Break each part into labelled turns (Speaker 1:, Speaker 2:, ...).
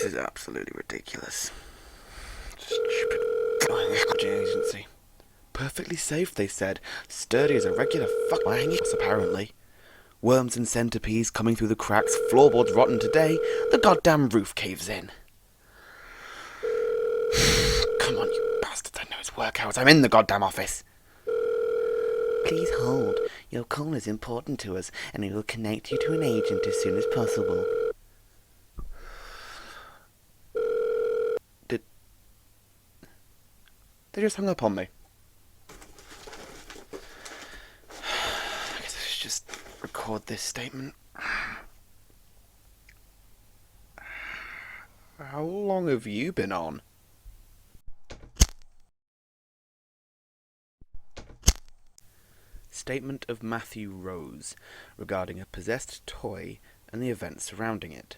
Speaker 1: is absolutely ridiculous. Stupid agency. Perfectly safe, they said. Sturdy as a regular hanging house, apparently. Worms and centipedes coming through the cracks, floorboards rotten today, the goddamn roof caves in. Come on, you bastards, I know it's work hours. I'm in the goddamn office. Please hold. Your call is important to us, and we will connect you to an agent as soon as possible. They just hung up on me. I guess I should just record this statement. How long have you been on? Statement of Matthew Rose regarding a possessed toy and the events surrounding it.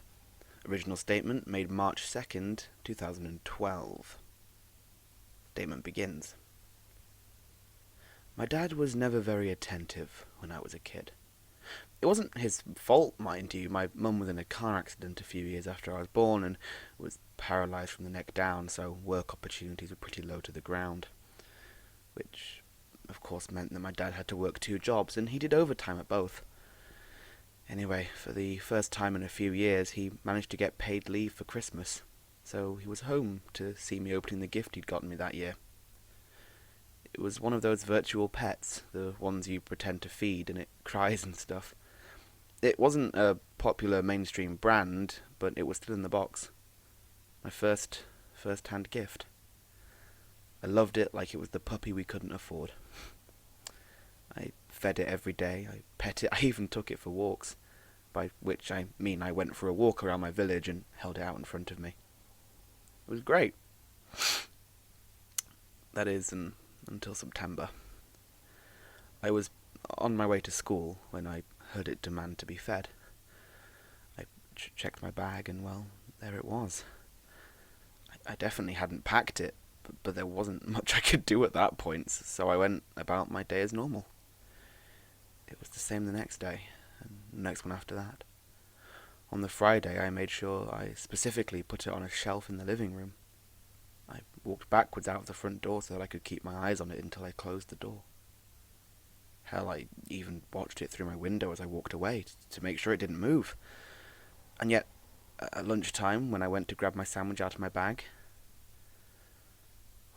Speaker 1: Original statement made March 2nd, 2012. Statement begins. My dad was never very attentive when I was a kid. It wasn't his fault, mind you. My mum was in a car accident a few years after I was born and was paralysed from the neck down, so work opportunities were pretty low to the ground. Which, of course, meant that my dad had to work 2 jobs, and he did overtime at both. Anyway, for the first time in a few years, he managed to get paid leave for Christmas, so he was home to see me opening the gift he'd gotten me that year. It was one of those virtual pets, the ones you pretend to feed and it cries and stuff. It wasn't a popular mainstream brand, but it was still in the box. My first-hand gift. I loved it like it was the puppy we couldn't afford. I fed it every day, I pet it, I even took it for walks, by which I mean I went for a walk around my village and held it out in front of me. It was great. That is, until September. I was on my way to school when I heard it demand to be fed. I checked my bag and, well, there it was. I definitely hadn't packed it, but there wasn't much I could do at that point, so I went about my day as normal. It was the same the next day, and the next one after that. On the Friday, I made sure I specifically put it on a shelf in the living room. I walked backwards out of the front door so that I could keep my eyes on it until I closed the door. Hell, I even watched it through my window as I walked away to make sure it didn't move. And yet, at lunchtime, when I went to grab my sandwich out of my bag,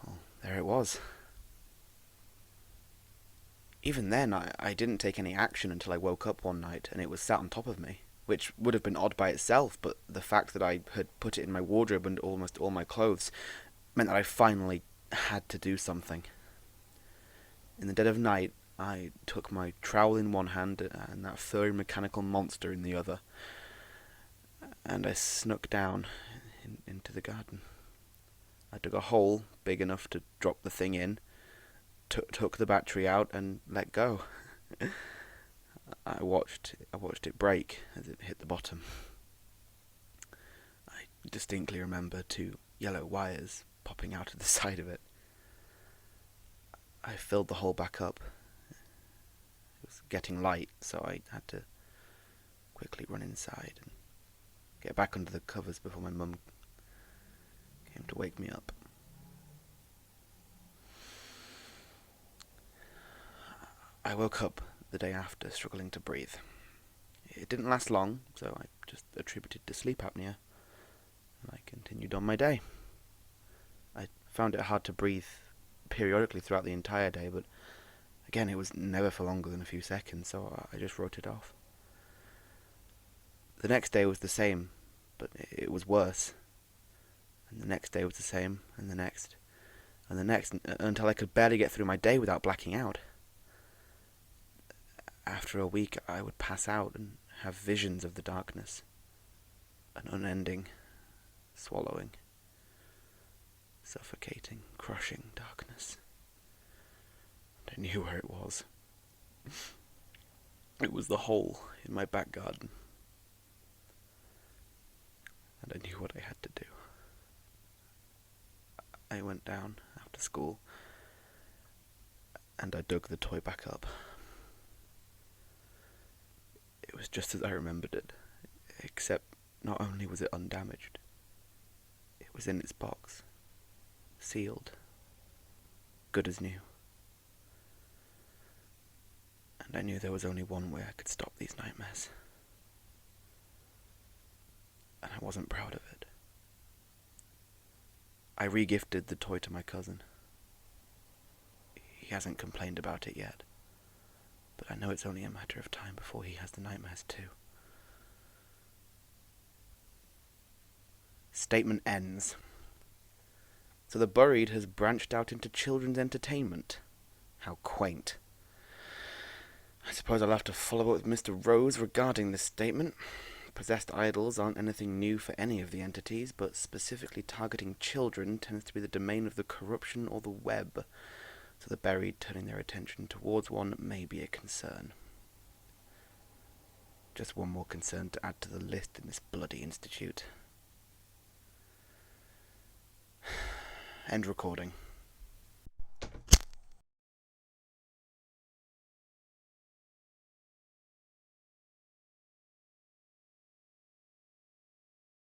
Speaker 1: well, there it was. Even then, I didn't take any action until I woke up one night and it was sat on top of me, which would have been odd by itself, but the fact that I had put it in my wardrobe and almost all my clothes meant that I finally had to do something. In the dead of night, I took my trowel in one hand and that furry mechanical monster in the other, and I snuck down into the garden. I dug a hole big enough to drop the thing in, took the battery out and let go. I watched it break as it hit the bottom. I distinctly remember 2 yellow wires popping out of the side of it. I filled the hole back up. It was getting light, so I had to quickly run inside and get back under the covers before my mum came to wake me up. I woke up the day after, struggling to breathe. It didn't last long, so I just attributed to sleep apnea, and I continued on my day. I found it hard to breathe periodically throughout the entire day, but again, it was never for longer than a few seconds, so I just wrote it off. The next day was the same, but it was worse. And the next day was the same, and the next, until I could barely get through my day without blacking out. After a week, I would pass out and have visions of the darkness. An unending, swallowing, suffocating, crushing darkness. And I knew where it was. It was the hole in my back garden. And I knew what I had to do. I went down after school, and I dug the toy back up. It was just as I remembered it, except not only was it undamaged, was in its box, sealed, good as new. And I knew there was only one way I could stop these nightmares. And I wasn't proud of it. I re-gifted the toy to my cousin. He hasn't complained about it yet, but I know it's only a matter of time before he has the nightmares too. Statement ends. So the buried has branched out into children's entertainment. How quaint. I suppose I'll have to follow up with Mr. Rose regarding this statement. Possessed idols aren't anything new for any of the entities, but specifically targeting children tends to be the domain of the corruption or the web, so the buried turning their attention towards one may be a concern. Just one more concern to add to the list in this bloody institute. End recording.